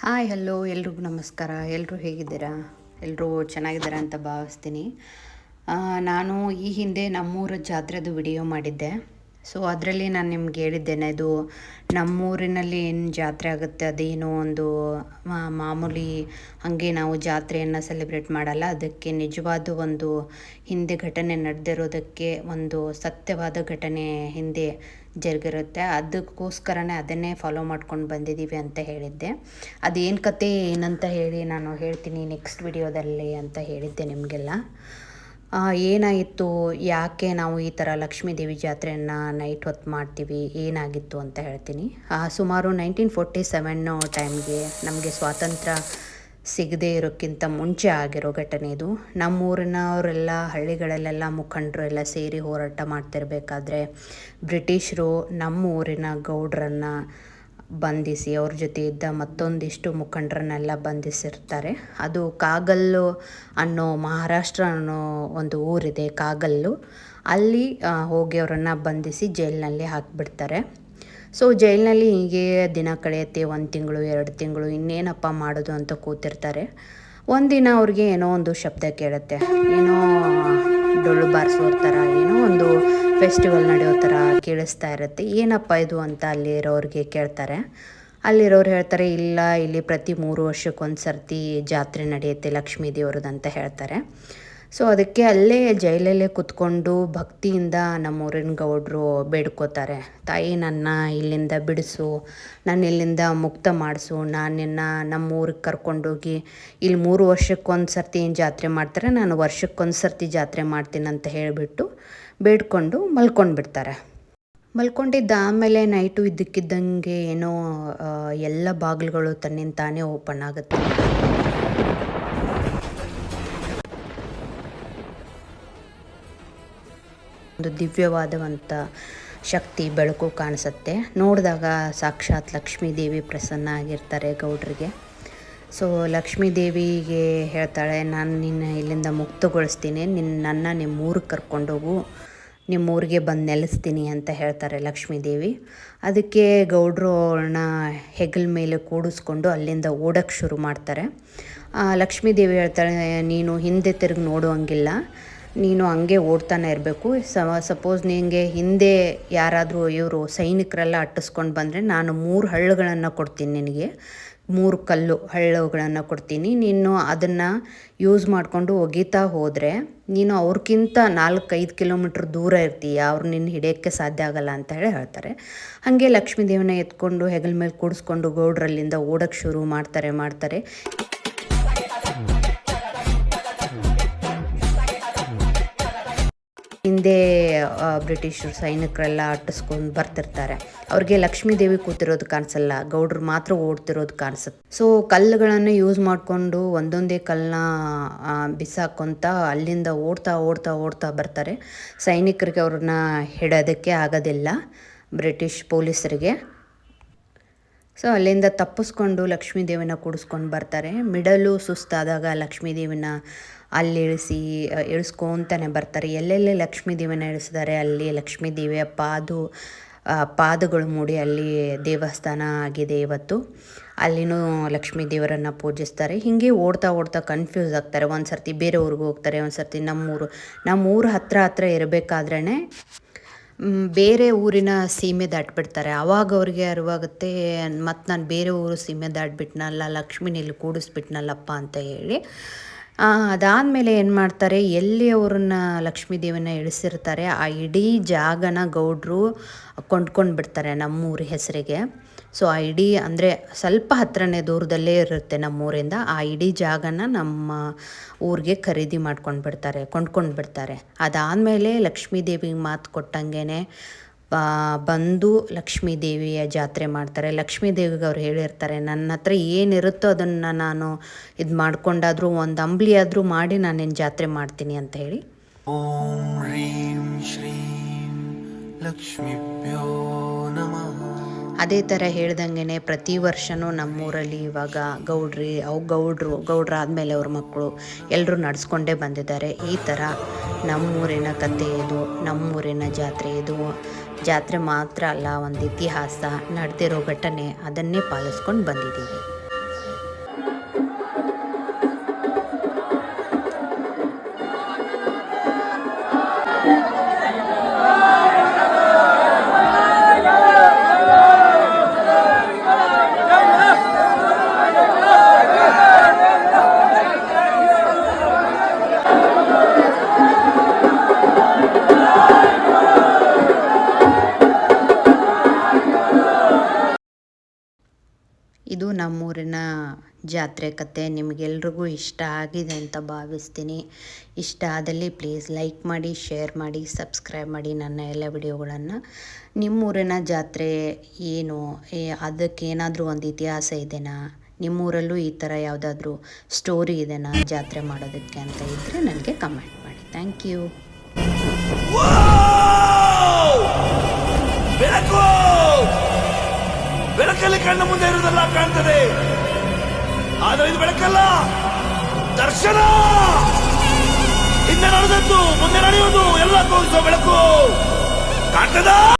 Hi hello ಎಲ್ರಿಗೂ ನಮಸ್ಕಾರ. ಎಲ್ಲರೂ ಹೇಗಿದ್ದೀರಾ? ಎಲ್ಲರೂ ಚೆನ್ನಾಗಿದ್ದೀರಾ ಅಂತ ಭಾವಿಸ್ತೀನಿ. ನಾನು ಈ ಹಿಂದೆ ನಮ್ಮೂರ ಜಾತ್ರೆದು ವಿಡಿಯೋ ಮಾಡಿದ್ದೆ. ಸೊ ಅದರಲ್ಲಿ ನಾನು ನಿಮ್ಗೆ ಹೇಳಿದ್ದೇನೆ, ಇದು ನಮ್ಮೂರಿನಲ್ಲಿ ಏನು ಜಾತ್ರೆ ಆಗುತ್ತೆ ಅದೇನೋ ಒಂದು ಮಾಮೂಲಿ ಹಾಗೆ ನಾವು ಜಾತ್ರೆಯನ್ನು ಸೆಲೆಬ್ರೇಟ್ ಮಾಡಲ್ಲ. ಅದಕ್ಕೆ ನಿಜವಾದ ಒಂದು ಹಿಂದೆ ಘಟನೆ ನಡೆದಿರೋದಕ್ಕೆ ಒಂದು ಸತ್ಯವಾದ ಘಟನೆ ಹಿಂದೆ ಜರುಗಿರುತ್ತೆ. ಅದಕ್ಕೋಸ್ಕರನೇ ಅದನ್ನೇ ಫಾಲೋ ಮಾಡ್ಕೊಂಡು ಬಂದಿದ್ದೀವಿ ಅಂತ ಹೇಳಿದ್ದೆ. ಅದೇನು ಕತೆ ಏನಂತ ಹೇಳಿ ನಾನು ಹೇಳ್ತೀನಿ ನೆಕ್ಸ್ಟ್ ವಿಡಿಯೋದಲ್ಲಿ ಅಂತ ಹೇಳಿದ್ದೆ ನಿಮಗೆಲ್ಲ. ಏನಾಯಿತು, ಯಾಕೆ ನಾವು ಈ ಥರ ಲಕ್ಷ್ಮೀ ದೇವಿ ಜಾತ್ರೆಯನ್ನು ನೈಟ್ ಹೊತ್ತು ಮಾಡ್ತೀವಿ, ಏನಾಗಿತ್ತು ಅಂತ ಹೇಳ್ತೀನಿ. ಸುಮಾರು 1947 ಟೈಮ್ಗೆ ನಮಗೆ ಸ್ವಾತಂತ್ರ್ಯ ಸಿಗದೇ ಇರೋಕ್ಕಿಂತ ಮುಂಚೆ ಆಗಿರೋ ಘಟನೆ ಇದು. ನಮ್ಮೂರಿನವರೆಲ್ಲ ಹಳ್ಳಿಗಳಲ್ಲೆಲ್ಲ ಮುಖಂಡರು ಎಲ್ಲ ಸೇರಿ ಹೋರಾಟ ಮಾಡ್ತಿರ್ಬೇಕಾದ್ರೆ ಬ್ರಿಟಿಷರು ನಮ್ಮ ಊರಿನ ಗೌಡ್ರನ್ನು ಬಂಧಿಸಿ ಅವ್ರ ಜೊತೆ ಇದ್ದ ಮತ್ತೊಂದಿಷ್ಟು ಮುಖಂಡರನ್ನೆಲ್ಲ ಬಂಧಿಸಿರ್ತಾರೆ. ಅದು ಕಾಗಲ್ಲು ಅನ್ನೋ ಮಹಾರಾಷ್ಟ್ರ ಅನ್ನೋ ಒಂದು ಊರಿದೆ, ಕಾಗಲ್ಲು. ಅಲ್ಲಿ ಹೋಗಿ ಅವರನ್ನು ಬಂಧಿಸಿ ಜೈಲಿನಲ್ಲಿ ಹಾಕಿಬಿಡ್ತಾರೆ. ಸೊ ಜೈಲಿನಲ್ಲಿ ಹೀಗೆ ದಿನ ಕಳೆಯುತ್ತೆ, 1 ತಿಂಗಳು 2 ತಿಂಗಳು, ಇನ್ನೇನಪ್ಪ ಮಾಡೋದು ಅಂತ ಕೂತಿರ್ತಾರೆ. ಒಂದಿನ ಅವ್ರಿಗೆ ಏನೋ ಒಂದು ಶಬ್ದ ಕೇಳುತ್ತೆ, ಏನೋ ಡೊಳ್ಳು ಬಾರಿಸೋರ ಥರ, ಏನೋ ಒಂದು ಫೆಸ್ಟಿವಲ್ ನಡೆಯೋ ಥರ ಕೇಳಿಸ್ತಾ ಇರುತ್ತೆ. ಏನಪ್ಪ ಇದು ಅಂತ ಅಲ್ಲಿರೋರಿಗೆ ಕೇಳ್ತಾರೆ. ಅಲ್ಲಿರೋರು ಹೇಳ್ತಾರೆ, ಇಲ್ಲ ಇಲ್ಲಿ ಪ್ರತಿ 3 ವರ್ಷಕ್ಕೊಂದು ಸರ್ತಿ ಜಾತ್ರೆ ನಡೆಯುತ್ತೆ ಲಕ್ಷ್ಮೀ ದೇವ್ರದ್ದು ಅಂತ ಹೇಳ್ತಾರೆ. ಸೊ ಅದಕ್ಕೆ ಅಲ್ಲೇ ಜೈಲಲ್ಲೇ ಕೂತ್ಕೊಂಡು ಭಕ್ತಿಯಿಂದ ನಮ್ಮೂರಿನ ಗೌಡರು ಬೇಡ್ಕೋತಾರೆ, ತಾಯಿ ನನ್ನ ಇಲ್ಲಿಂದ ಬಿಡಿಸು, ನಾನು ಇಲ್ಲಿಂದ ಮುಕ್ತ ಮಾಡಿಸು, ನಾನಿನ್ನು ನಮ್ಮೂರಿಗೆ ಕರ್ಕೊಂಡೋಗಿ ಇಲ್ಲಿ 3 ವರ್ಷಕ್ಕೊಂದು ಸರ್ತಿ ಏನು ಜಾತ್ರೆ ಮಾಡ್ತಾರೆ, ನಾನು ವರ್ಷಕ್ಕೊಂದು ಸರ್ತಿ ಜಾತ್ರೆ ಮಾಡ್ತೀನಿ ಅಂತ ಹೇಳಿಬಿಟ್ಟು ಬೇಡ್ಕೊಂಡು ಮಲ್ಕೊಂಡ್ಬಿಡ್ತಾರೆ. ಮಲ್ಕೊಂಡಿದ್ದ ಆಮೇಲೆ ನೈಟು ಇದ್ದಕ್ಕಿದ್ದಂಗೆ ಏನೋ ಎಲ್ಲ ಬಾಗಿಲುಗಳು ತನ್ನಿಂದ ತಾನೇ ಓಪನ್ ಆಗುತ್ತೆ. ಒಂದು ದಿವ್ಯವಾದವಂಥ ಶಕ್ತಿ ಬೆಳಕು ಕಾಣಿಸುತ್ತೆ. ನೋಡಿದಾಗ ಸಾಕ್ಷಾತ್ ಲಕ್ಷ್ಮೀ ದೇವಿ ಪ್ರಸನ್ನ ಆಗಿರ್ತಾರೆ ಗೌಡ್ರಿಗೆ. ಸೊ ಲಕ್ಷ್ಮೀ ದೇವಿಗೆ ಹೇಳ್ತಾಳೆ, ನಾನು ನಿನ್ನ ಇಲ್ಲಿಂದ ಮುಕ್ತಗೊಳಿಸ್ತೀನಿ, ನನ್ನ ನಿಮ್ಮೂರಿಗೆ ಕರ್ಕೊಂಡೋಗು, ನಿಮ್ಮೂರಿಗೆ ಬಂದು ನೆಲೆಸ್ತೀನಿ ಅಂತ ಹೇಳ್ತಾರೆ ಲಕ್ಷ್ಮೀ ದೇವಿ. ಅದಕ್ಕೆ ಗೌಡ್ರು ಅವ್ರನ್ನ ಹೆಗಲ ಮೇಲೆ ಕೂಡಿಸ್ಕೊಂಡು ಅಲ್ಲಿಂದ ಓಡೋಕ್ಕೆ ಶುರು ಮಾಡ್ತಾರೆ. ಲಕ್ಷ್ಮೀ ದೇವಿ ಹೇಳ್ತಾಳೆ, ನೀನು ಹಿಂದೆ ತಿರುಗಿ ನೋಡುವಂಗಿಲ್ಲ, ನೀನು ಹಂಗೆ ಓಡ್ತಾನೆ ಇರಬೇಕು. ಸಪೋಸ್ ನಿನಗೆ ಹಿಂದೆ ಯಾರಾದರೂ ಇವರು ಸೈನಿಕರೆಲ್ಲ ಅಟ್ಟಿಸ್ಕೊಂಡು ಬಂದರೆ ನಾನು 3 ಹಳ್ಳುಗಳನ್ನು ಕೊಡ್ತೀನಿ ನಿನಗೆ, 3 ಕಲ್ಲು ಹಳ್ಳುಗಳನ್ನು ಕೊಡ್ತೀನಿ. ನೀನು ಅದನ್ನು ಯೂಸ್ ಮಾಡಿಕೊಂಡು ಒಗಿತಾ ಹೋದರೆ ನೀನು ಅವ್ರಿಗಿಂತ 4-5 ಕಿಲೋಮೀಟ್ರ್ ದೂರ ಇರ್ತೀಯ, ಅವ್ರು ನಿನ್ನ ಹಿಡಿಯೋಕ್ಕೆ ಸಾಧ್ಯ ಆಗಲ್ಲ ಅಂತ ಹೇಳ್ತಾರೆ. ಹಾಗೆ ಲಕ್ಷ್ಮೀ ದೇವಿನ ಎತ್ಕೊಂಡು ಹೆಗಲ ಮೇಲೆ ಕೂಡಿಸ್ಕೊಂಡು ಗೌಡ್ರಲ್ಲಿಂದ ಓಡೋಕ್ಕೆ ಶುರು ಮಾಡ್ತಾರೆ. ಹಿಂದೆ ಬ್ರಿಟಿಷರು ಸೈನಿಕರೆಲ್ಲ ಅಟ್ಟಿಸ್ಕೊಂಡು ಬರ್ತಿರ್ತಾರೆ. ಅವ್ರಿಗೆ ಲಕ್ಷ್ಮೀ ದೇವಿ ಕೂತಿರೋದು ಕಾಣಿಸಲ್ಲ, ಗೌಡ್ರು ಮಾತ್ರ ಓಡ್ತಿರೋದು ಕಾಣಿಸುತ್ತೆ. ಸೊ ಕಲ್ಲುಗಳನ್ನು ಯೂಸ್ ಮಾಡಿಕೊಂಡು ಒಂದೊಂದೇ ಕಲ್ಲನ್ನ ಬಿಸಾಕೊಂತ ಅಲ್ಲಿಂದ ಓಡ್ತಾ ಬರ್ತಾರೆ. ಸೈನಿಕರಿಗೆ ಅವ್ರನ್ನ ಹಿಡೋದಕ್ಕೆ ಆಗೋದಿಲ್ಲ ಬ್ರಿಟಿಷ್ ಪೊಲೀಸರಿಗೆ. ಸೊ ಅಲ್ಲಿಂದ ತಪ್ಪಿಸ್ಕೊಂಡು ಲಕ್ಷ್ಮೀ ದೇವಿನ ಕೂಡಿಸ್ಕೊಂಡು ಬರ್ತಾರೆ. ಮಿಡಲು ಸುಸ್ತಾದಾಗ ಲಕ್ಷ್ಮೀ ದೇವಿನ ಅಲ್ಲಿ ಇಳಿಸ್ಕೊತಾನೆ ಬರ್ತಾರೆ. ಎಲ್ಲೆಲ್ಲಿ ಲಕ್ಷ್ಮೀ ದೇವಿನ ಇಳಿಸಿದ್ದಾರೆ ಅಲ್ಲಿ ಲಕ್ಷ್ಮೀ ದೇವಿಯ ಪಾದಗಳು ಮೂಡಿ ಅಲ್ಲಿ ದೇವಸ್ಥಾನ ಆಗಿದೆ ಇವತ್ತು. ಅಲ್ಲಿನೂ ಲಕ್ಷ್ಮೀ ದೇವರನ್ನು ಪೂಜಿಸ್ತಾರೆ. ಹೀಗೆ ಓಡ್ತಾ ಕನ್ಫ್ಯೂಸ್ ಆಗ್ತಾರೆ. ಒಂದು ಸರ್ತಿ ಬೇರೆ ಊರಿಗೆ ಹೋಗ್ತಾರೆ, ಒಂದು ಸರ್ತಿ ನಮ್ಮೂರು ಹತ್ರ ಇರಬೇಕಾದ್ರೇ ಬೇರೆ ಊರಿನ ಸೀಮೆ ದಾಟ್ಬಿಡ್ತಾರೆ. ಆವಾಗ ಅವ್ರಿಗೆ ಅರಿವಾಗುತ್ತೆ, ಮತ್ತು ನಾನು ಬೇರೆ ಊರು ಸೀಮೆ ದಾಟ್ಬಿಟ್ನಲ್ಲ, ಲಕ್ಷ್ಮೀನ ಇಲ್ಲಿ ಕೂಡಿಸ್ಬಿಟ್ನಲ್ಲಪ್ಪ ಅಂತ ಹೇಳಿ. ಅದಾದಮೇಲೆ ಏನು ಮಾಡ್ತಾರೆ, ಎಲ್ಲಿ ಅವ್ರನ್ನ ಲಕ್ಷ್ಮೀ ದೇವಿನ ಇಳಿಸಿರ್ತಾರೆ ಆ ಇಡೀ ಜಾಗನ ಗೌಡ್ರು ಕೊಂಡ್ಕೊಂಡು ಬಿಡ್ತಾರೆ ನಮ್ಮೂರ ಹೆಸರಿಗೆ. ಸೊ ಆ ಇಡೀ ಅಂದರೆ ಸ್ವಲ್ಪ ಹತ್ರನೇ ದೂರದಲ್ಲೇ ಇರುತ್ತೆ ನಮ್ಮೂರಿಂದ. ಆ ಇಡೀ ಜಾಗನ ನಮ್ಮ ಊರಿಗೆ ಖರೀದಿ ಕೊಂಡ್ಕೊಂಡು ಬಿಡ್ತಾರೆ. ಅದಾದಮೇಲೆ ಲಕ್ಷ್ಮೀ ದೇವಿಗೆ ಮಾತು ಕೊಟ್ಟಂಗೆ ಬಂದು ಲಕ್ಷ್ಮೀ ದೇವಿಯ ಜಾತ್ರೆ ಮಾಡ್ತಾರೆ. ಲಕ್ಷ್ಮೀ ದೇವಿಗೆ ಅವ್ರು ಹೇಳಿರ್ತಾರೆ, ನನ್ನ ಹತ್ರ ಏನಿರುತ್ತೋ ಅದನ್ನು ನಾನು ಇದು ಮಾಡ್ಕೊಂಡಾದರೂ ಒಂದು ಅಂಬ್ಲಿ ಆದರೂ ಮಾಡಿ ನಾನು ನಿನ್ನ ಜಾತ್ರೆ ಮಾಡ್ತೀನಿ ಅಂತ ಹೇಳಿ. ಓಂ ಹ್ರೀಂ ಶ್ರೀಂ ಲಕ್ಷ್ಮೀಭ್ಯೋ ನಮಃ. ಅದೇ ಥರ ಹೇಳ್ದಂಗೆ ಪ್ರತಿ ವರ್ಷವೂ ನಮ್ಮೂರಲ್ಲಿ ಇವಾಗ ಗೌಡ್ರು ಆದಮೇಲೆ ಅವ್ರ ಮಕ್ಕಳು ಎಲ್ಲರೂ ನಡೆಸ್ಕೊಂಡೇ ಬಂದಿದ್ದಾರೆ. ಈ ಥರ ನಮ್ಮೂರಿನ ಕತೆ ಇದು, ನಮ್ಮೂರಿನ ಜಾತ್ರೆ ಇದು. ಜಾತ್ರೆ ಮಾತ್ರ ಅಲ್ಲ, ಒಂದು ಇತಿಹಾಸ, ನಡೆದಿರೋ ಘಟನೆ, ಅದನ್ನೇ ಪಾಲಿಸ್ಕೊಂಡು ಬಂದಿದ್ದೀವಿ. ಇದು ನಮ್ಮೂರಿನ ಜಾತ್ರೆ ಕತೆ. ನಿಮಗೆಲ್ರಿಗೂ ಇಷ್ಟ ಆಗಿದೆ ಅಂತ ಭಾವಿಸ್ತೀನಿ. ಇಷ್ಟ ಆದಲ್ಲಿ ಪ್ಲೀಸ್ ಲೈಕ್ ಮಾಡಿ, ಶೇರ್ ಮಾಡಿ, ಸಬ್ಸ್ಕ್ರೈಬ್ ಮಾಡಿ ನನ್ನ ಎಲ್ಲ ವಿಡಿಯೋಗಳನ್ನು. ನಿಮ್ಮೂರಿನ ಜಾತ್ರೆ ಏನು, ಅದಕ್ಕೇನಾದರೂ ಒಂದು ಇತಿಹಾಸ ಇದೆನಾ, ನಿಮ್ಮೂರಲ್ಲೂ ಈ ಥರ ಯಾವುದಾದ್ರೂ ಸ್ಟೋರಿ ಇದೆನಾ ಜಾತ್ರೆ ಮಾಡೋದಕ್ಕೆ ಅಂತ ಇದ್ದರೆ ನನಗೆ ಕಮೆಂಟ್ ಮಾಡಿ. Thank you. ಬೆಳಕಲ್ಲಿ ಕಣ್ಣ ಮುಂದೆ ಇರುವುದೆಲ್ಲ ಕಾಣ್ತದೆ, ಆದರೆ ಇದು ಬೆಳಕಲ್ಲ, ದರ್ಶನ. ಹಿಂದೆ ನಡೆದದ್ದು ಮುಂದೆ ನಡೆಯುವುದು ಎಲ್ಲ ತೋರಿಸುವ ಬೆಳಕು ಕಾಣ್ತದ.